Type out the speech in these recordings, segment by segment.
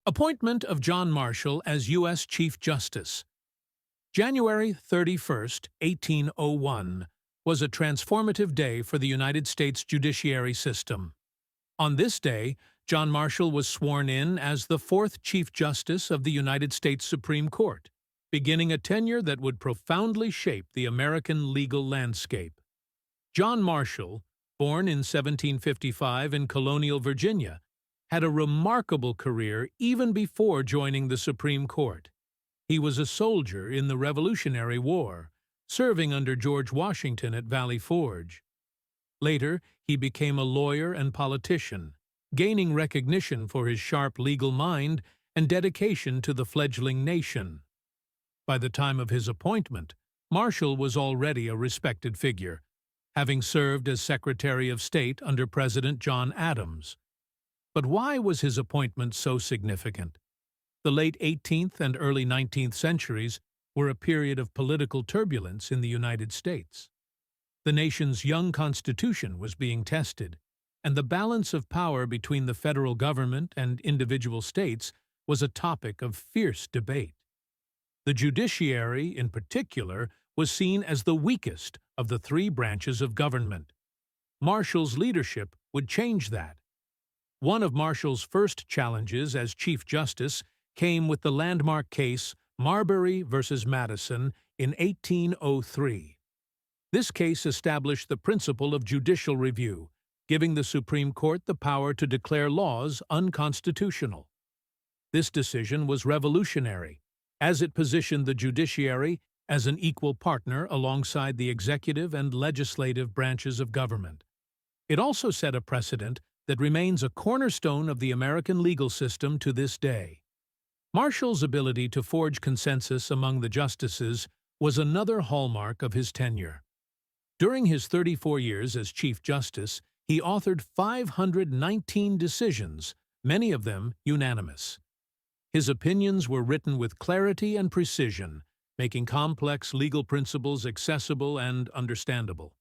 Appointment of John Marshall as U.S. Chief Justice. January 31, 1801, was a transformative day for the United States judiciary system. On this day, John Marshall was sworn in as the fourth Chief Justice of the United States Supreme Court, beginning a tenure that would profoundly shape the American legal landscape. John Marshall, born in 1755 in colonial Virginia, had a remarkable career even before joining the Supreme Court. He was a soldier in the Revolutionary War, serving under George Washington at Valley Forge. Later, he became a lawyer and politician, gaining recognition for his sharp legal mind and dedication to the fledgling nation. By the time of his appointment, Marshall was already a respected figure, having served as Secretary of State under President John Adams. But why was his appointment so significant? The late 18th and early 19th centuries were a period of political turbulence in the United States. The nation's young Constitution was being tested, and the balance of power between the federal government and individual states was a topic of fierce debate. The judiciary, in particular, was seen as the weakest of the three branches of government. Marshall's leadership would change that. One of Marshall's first challenges as Chief Justice came with the landmark case Marbury versus Madison in 1803. This case established the principle of judicial review, giving the Supreme Court the power to declare laws unconstitutional. This decision was revolutionary, as it positioned the judiciary as an equal partner alongside the executive and legislative branches of government. It also set a precedent that remains a cornerstone of the American legal system to this day. Marshall's ability to forge consensus among the justices was another hallmark of his tenure. During his 34 years as Chief Justice, he authored 519 decisions, many of them unanimous. His opinions were written with clarity and precision, making complex legal principles accessible and understandable.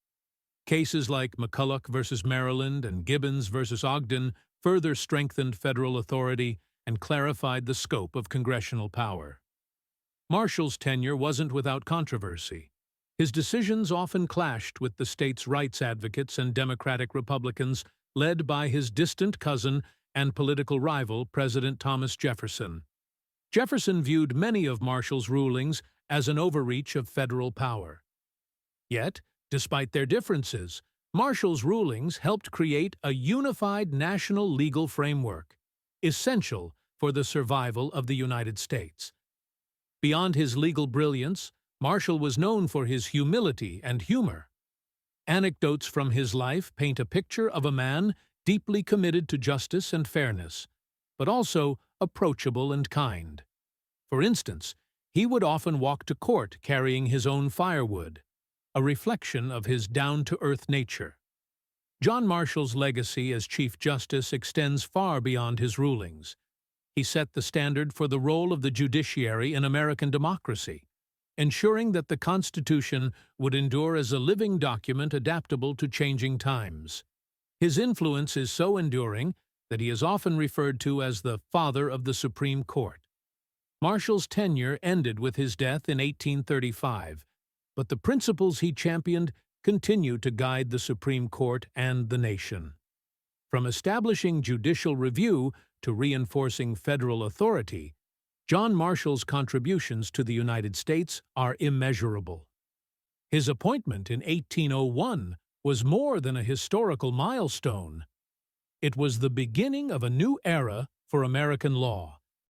Cases like McCulloch versus Maryland and Gibbons versus Ogden further strengthened federal authority and clarified the scope of congressional power. Marshall's tenure wasn't without controversy. His decisions often clashed with the state's rights advocates and Democratic Republicans led by his distant cousin and political rival, President Thomas Jefferson. Jefferson viewed many of Marshall's rulings as an overreach of federal power. Yet, despite their differences, Marshall's rulings helped create a unified national legal framework, essential for the survival of the United States. Beyond his legal brilliance, Marshall was known for his humility and humor. Anecdotes from his life paint a picture of a man deeply committed to justice and fairness, but also approachable and kind. For instance, he would often walk to court carrying his own firewood, a reflection of his down-to-earth nature. John Marshall's legacy as Chief Justice extends far beyond his rulings. He set the standard for the role of the judiciary in American democracy, ensuring that the Constitution would endure as a living document adaptable to changing times. His influence is so enduring that he is often referred to as the father of the Supreme Court. Marshall's tenure ended with his death in 1835, but the principles he championed continue to guide the Supreme Court and the nation. From establishing judicial review to reinforcing federal authority, John Marshall's contributions to the United States are immeasurable. His appointment in 1801 was more than a historical milestone. It was the beginning of a new era for American law.